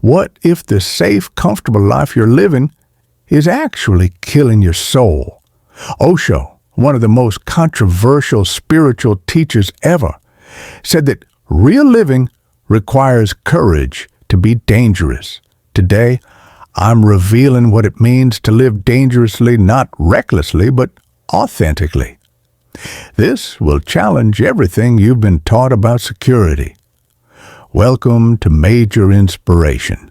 What if the safe, comfortable life you're living is actually killing your soul? Osho, one of the most controversial spiritual teachers ever, said that real living requires courage to be dangerous. Today, I'm revealing what it means to live dangerously, not recklessly, but authentically. This will challenge everything you've been taught about security. Welcome to Major Inspiration.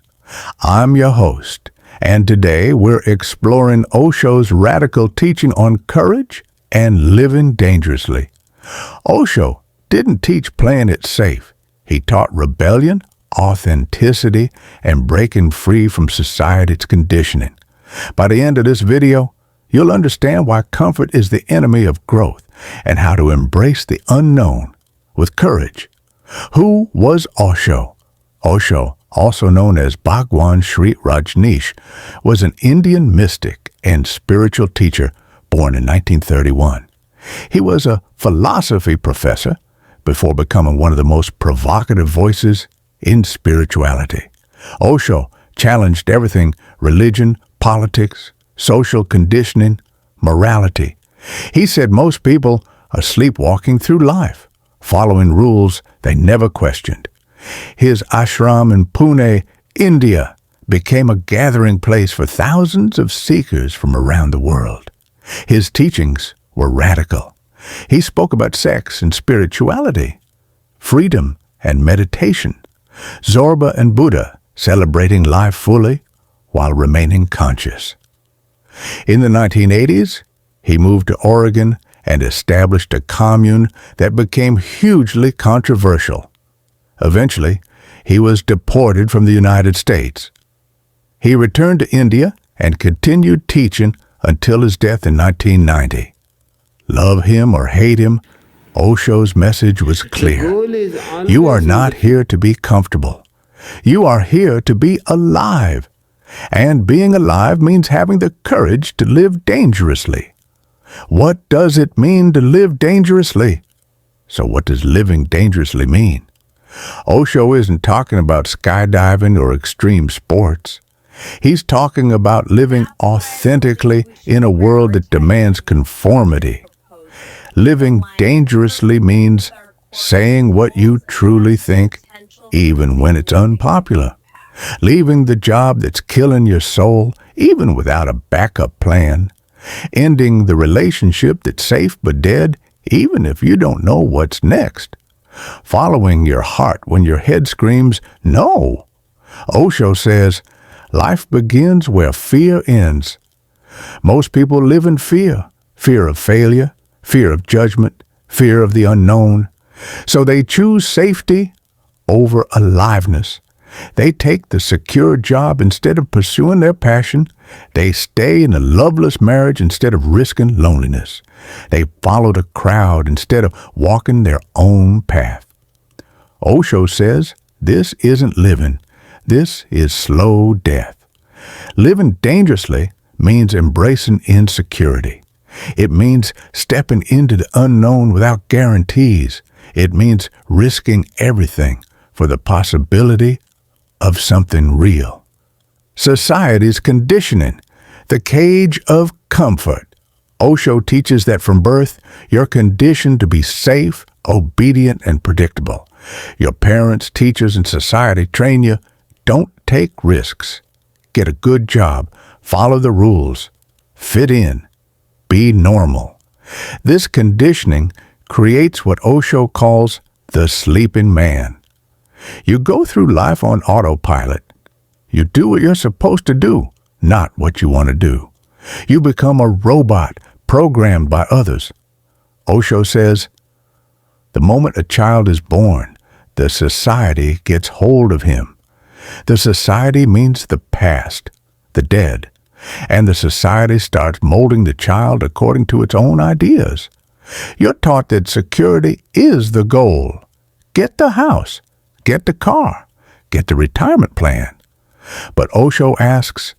I'm your host, and today we're exploring Osho's radical teaching on courage and living dangerously. Osho didn't teach playing it safe. He taught rebellion, authenticity, and breaking free from society's conditioning. By the end of this video, you'll understand why comfort is the enemy of growth and how to embrace the unknown with courage. Who was Osho? Osho, also known as Bhagwan Sri Rajneesh, was an Indian mystic and spiritual teacher born in 1931. He was a philosophy professor before becoming one of the most provocative voices in spirituality. Osho challenged everything: religion, politics, social conditioning, morality. He said most people are sleepwalking through life, following rules they never questioned. His ashram in Pune, India, became a gathering place for thousands of seekers from around the world. His teachings were radical. He spoke about sex and spirituality, freedom and meditation, Zorba and Buddha celebrating life fully while remaining conscious. In the 1980s, he moved to Oregon and established a commune that became hugely controversial. Eventually, he was deported from the United States. He returned to India and continued teaching until his death in 1990. Love him or hate him, Osho's message was clear. You are not here to be comfortable. You are here to be alive. And being alive means having the courage to live dangerously. What does it mean to live dangerously? So what does living dangerously mean? Osho isn't talking about skydiving or extreme sports. He's talking about living authentically in a world that demands conformity. Living dangerously means saying what you truly think, even when it's unpopular. Leaving the job that's killing your soul, even without a backup plan. Ending the relationship that's safe but dead, even if you don't know what's next. Following your heart when your head screams, no. Osho says, life begins where fear ends. Most people live in fear. Fear of failure, fear of judgment, fear of the unknown. So they choose safety over aliveness. They take the secure job instead of pursuing their passion. They stay in a loveless marriage instead of risking loneliness. They follow the crowd instead of walking their own path. Osho says this isn't living. This is slow death. Living dangerously means embracing insecurity. It means stepping into the unknown without guarantees. It means risking everything for the possibility of something real. Society's conditioning, the cage of comfort. Osho teaches that from birth, you're conditioned to be safe, obedient, and predictable. Your parents, teachers, and society train you, don't take risks. Get a good job, follow the rules, fit in, be normal. This conditioning creates what Osho calls the sleeping man. You go through life on autopilot. You do what you're supposed to do, not what you want to do. You become a robot programmed by others. Osho says, the moment a child is born, the society gets hold of him. The society means the past, the dead, and the society starts molding the child according to its own ideas. You're taught that security is the goal. Get the house. Get the car, get the retirement plan. But Osho asks,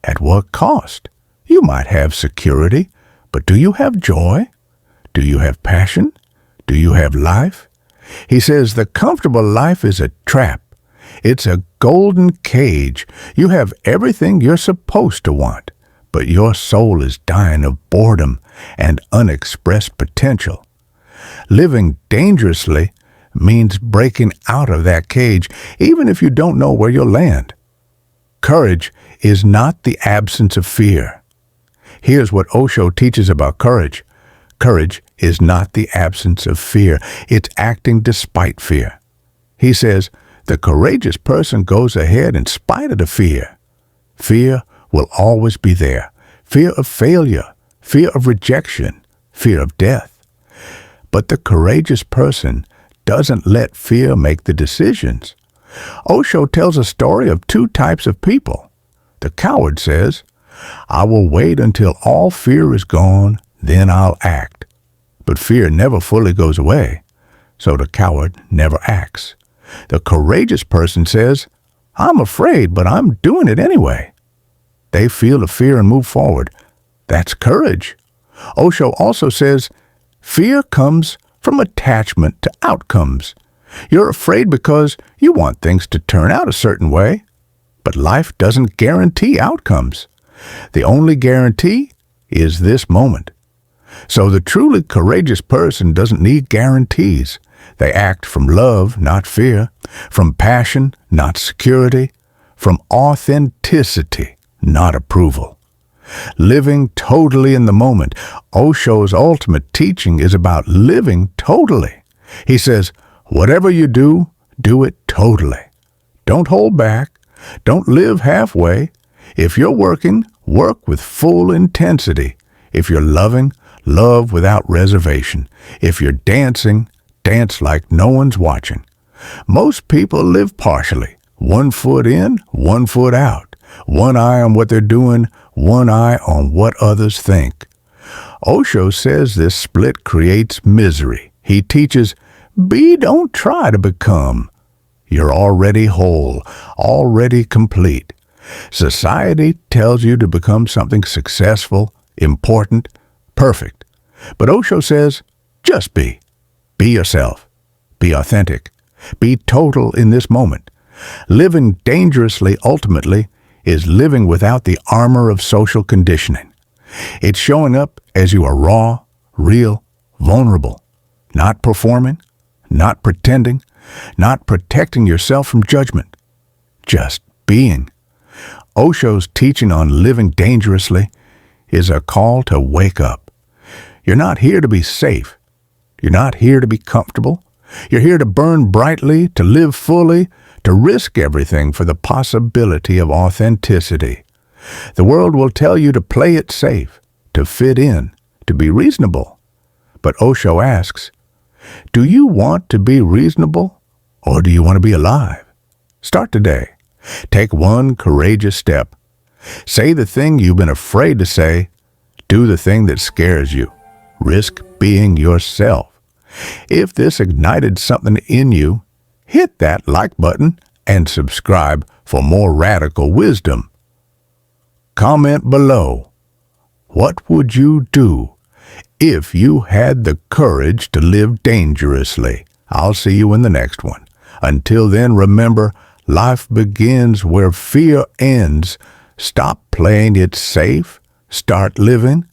at what cost? You might have security, but do you have joy? Do you have passion? Do you have life? He says the comfortable life is a trap. It's a golden cage. You have everything you're supposed to want, but your soul is dying of boredom and unexpressed potential. Living dangerously means breaking out of that cage, even if you don't know where you'll land. Courage is not the absence of fear. Here's what Osho teaches about courage. Courage is not the absence of fear. It's acting despite fear. He says, the courageous person goes ahead in spite of the fear. Fear will always be there. Fear of failure, fear of rejection, fear of death. But the courageous person doesn't let fear make the decisions. Osho tells a story of two types of people. The coward says, I will wait until all fear is gone, then I'll act. But fear never fully goes away, so the coward never acts. The courageous person says, I'm afraid, but I'm doing it anyway. They feel the fear and move forward. That's courage. Osho also says, fear comes from attachment to outcomes. You're afraid because you want things to turn out a certain way, but life doesn't guarantee outcomes. The only guarantee is this moment. So the truly courageous person doesn't need guarantees. They act from love, not fear, from passion, not security, from authenticity, not approval. Living totally in the moment. Osho's ultimate teaching is about living totally. He says, whatever you do, do it totally. Don't hold back. Don't live halfway. If you're working, work with full intensity. If you're loving, love without reservation. If you're dancing, dance like no one's watching. Most people live partially. 1 foot in, 1 foot out. One eye on what they're doing, one eye on what others think. Osho says this split creates misery. He teaches, be, don't try to become. You're already whole, already complete. Society tells you to become something successful, important, perfect. But Osho says, just be. Be yourself. Be authentic. Be total in this moment. Living dangerously, ultimately, is living without the armor of social conditioning. It's showing up as you are raw, real, vulnerable, not performing, not pretending, not protecting yourself from judgment, just being. Osho's teaching on living dangerously is a call to wake up. You're not here to be safe. You're not here to be comfortable. You're here to burn brightly, to live fully, to risk everything for the possibility of authenticity. The world will tell you to play it safe, to fit in, to be reasonable. But Osho asks, do you want to be reasonable or do you want to be alive? Start today. Take one courageous step. Say the thing you've been afraid to say. Do the thing that scares you. Risk being yourself. If this ignited something in you, hit that like button and subscribe for more radical wisdom. Comment below. What would you do if you had the courage to live dangerously? I'll see you in the next one. Until then, remember, life begins where fear ends. Stop playing it safe. Start living